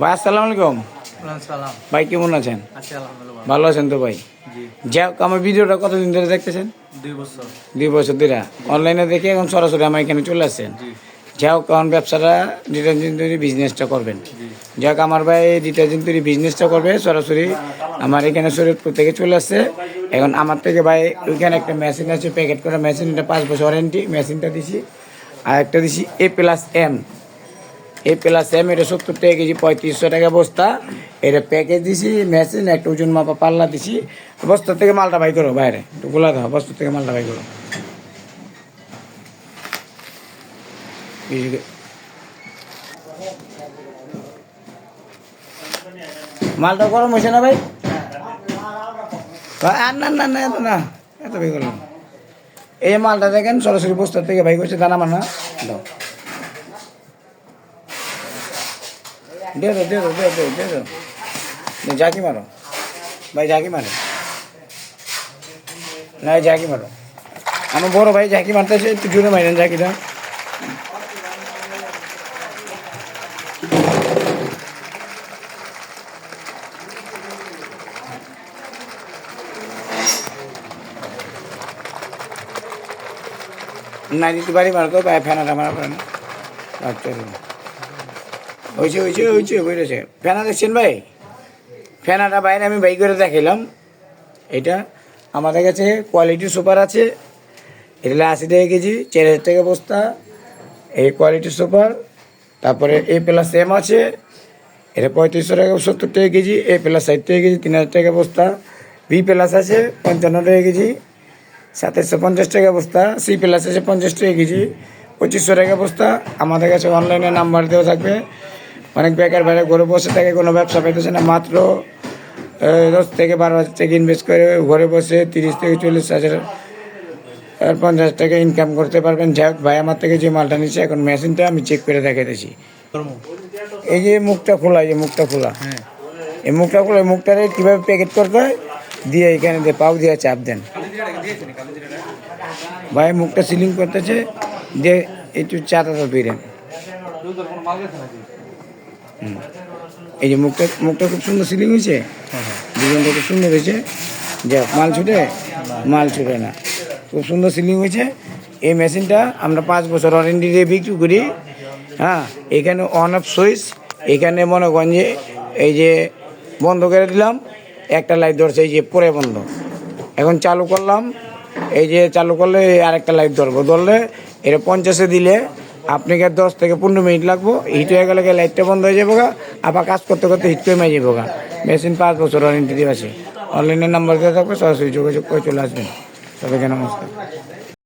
ভাই আসসালামু আলাইকুম। সালাম। ভাই কেমন আছেন? আছি আলহামদুলিল্লাহ। ভালো আছেন তো ভাই? জি। যাই হোক, আমার ভিডিওটা কতদিন ধরে দেখতেছেন? 2 বছর। 2 বছর ধরে অনলাইনে দেখে এখন সরাসরি আমার এখানে চলে আসছেন। জি। যাই হোক, কারণ ব্যবসাটা ডিটারজেন্ট তৈরি বিজনেসটা করবেন। জি। যাই হোক, আমার ভাই ডিটারজেন্ট তৈরি বিজনেসটা করবে সরাসরি আমার এখানে শরীরপুর থেকে চলে আসছে। এখন আমার থেকে ভাই ওইখানে একটা মেশিন আছে, প্যাকেট করা মেশিন, এটা 5 বছর ওয়ারেন্টি মেশিনটা দিছি। আর একটা দিছি A+M, A+M, এটা 70 টাকা কেজি, 3500 টাকা বস্তা। এটা প্যাকেজ দিছি, মেশিন, একটা ওজন মাপা পাল্লা দিছি। বস্তা থেকে মালটা বাই করো, বাইরে একটু গোলা দাও, বস্তা থেকে মালটা বাই করো। মালটা গরম হয়েছে না ভাই? না না না, এত না, এত বাই করলাম। এই মালটা দেখেন সরাসরি বস্তা থেকে বাই করছে, দানা মানা দাও। দে দো দে দো দে দো দে দো, ঝাঁকি মারো ভাই, ঝাঁকি মারো না, ঝাঁকি মারো। আমার বড় ভাই ঝাঁকি মারতেছে, একটু জোরে মারেন ঝাঁকিটা। না দিতে পারি মারতো, ফ্যানাটা মারা পারে না। আচ্ছা, হয়েছে হয়েছে হয়েছে বেরোছে। ফ্যানা দেখছেন ভাই? ফ্যানাটা বাইরে আমি বাই করে দেখাইলাম। এটা আমাদের কাছে কোয়ালিটি সুপার আছে, এটা 80 টাকা কেজি, 4000 টাকা বস্তা। এই কোয়ালিটি সুপার। তারপরে A+M আছে, এটা 3500 টাকা, 70 টাকা কেজি। A+ 60 টাকা কেজি, 3000 টাকা বস্তা। B+ আছে 55 টাকা কেজি, 2750 টাকা বস্তা। C+ আছে 50 টাকা কেজি, 2500 টাকা বস্তা। আমাদের কাছে অনলাইনে নাম্বার দেওয়া থাকবে। অনেক বেকার বাইরে ঘরে বসে থাকে, কোনো ব্যবসা পাইতেছে না, মাত্র 10 থেকে 12 হাজার টাকা ইনভেস্ট করে ঘরে বসে 30 থেকে 40 হাজার, 50 টাকা ইনকাম করতে পারবেন। যাই হোক, ভাই আমার থেকে যে মালটা নিচ্ছে, এখন মেশিনটা আমি চেক করে দেখাইতেছি। এই যে মুখটা খোলা, এই যে মুখটা খোলা, হ্যাঁ। এই মুখটা খোলা, এই মুখটারে কীভাবে প্যাকেট করতে হয় দিয়ে এখানে দিয়ে পাও দিয়ে চাপ দেন। ভাই মুখটা সিলিং করতেছে, যে একটু চাটাটা বেরেন। এই যে মুখটা মুখটা খুব সুন্দর সিলিং হয়েছে, ডিজাইনটা খুব সুন্দর হয়েছে। যা মাল ছুটে, মাল ছুটে না, খুব সুন্দর সিলিং হয়েছে। এই মেশিনটা আমরা 5 বছর ওয়ারেন্টি দিয়ে বিক্রি করি। হ্যাঁ, এখানে অন অফ সুইচ, এখানে মনে করেন যে এই যে বন্ধ করে দিলাম, একটা লাইট ধরছে, এই যে পরে বন্ধ। এখন চালু করলাম, এই যে চালু করলে আরেকটা লাইট ধরলে এটা 50-এ দিলে আপনাকে 10 থেকে 15 মিনিট লাগবো। হিট হয়ে গেলে লাইটটা বন্ধ হয়ে যাবো গা, আবার কাজ করতে করতে হিট কমে যাবো গা। মেশিন 5 বছর ওয়ারেন্টি দিয়ে আছে। অনলাইনের নাম্বার দেওয়া থাকবে, সরাসরি যোগাযোগ করে চলে আসবেন। সবাইকে নমস্কার।